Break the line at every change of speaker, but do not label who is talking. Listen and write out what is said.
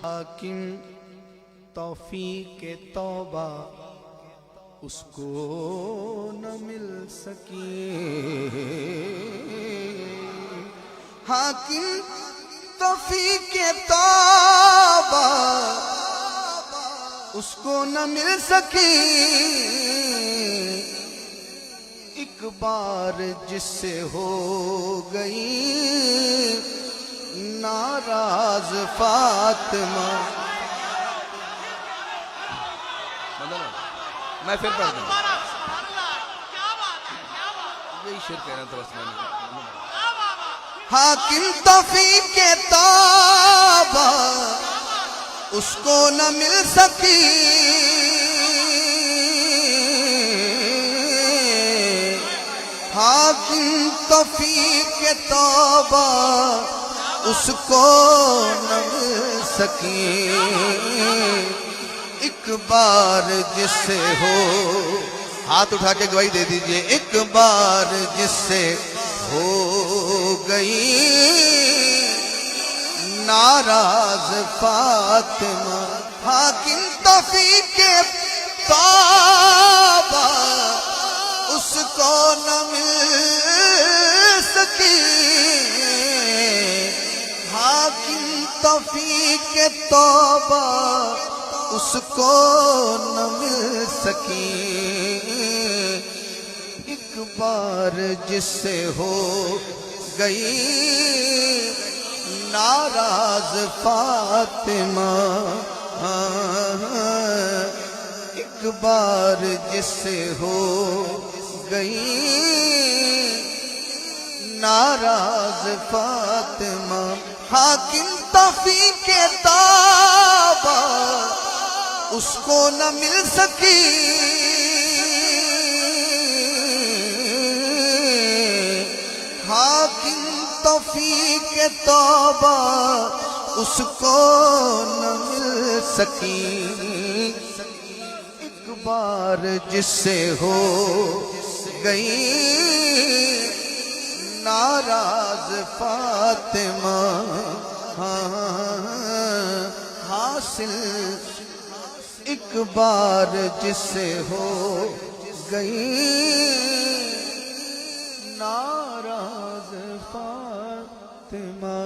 حاکم توفیق توبہ اس کو نہ مل سکی، حاکم توفیق توبہ اس کو نہ مل سکی، ایک بار جس سے ہو گئی ناراض فاطمہ۔
میں پھر پڑھ دوں یہی شعر کہنا تھا بس میں نے۔
حاکم توفیق توبہ اس کو نہ مل سکی، حاکم توفیق توبہ اس کو نہ مل سکی، ایک بار جس سے ہو، ہاتھ اٹھا کے گواہی دے دیجئے، ایک بار جس سے ہو گئی ناراض فاطمہ، حاکم توفیق توبہ اس کو نہ مل سکی، حاکم توفیق توبہ اس کو نہ مل سکی، ایک بار جس سے ہو گئی ناراض فاطمہ، ایک بار جس سے ہو گئی ناراض فاطمہ، حاکم توفیق توبہ اس کو نہ مل سکی، حاکم توفیق توبہ اس کو نہ مل سکی، ایک بار جس سے ہو گئی ناراض فاطمہ، حاصل ایک بار جس سے ہو گئی ناراض فاطمہ۔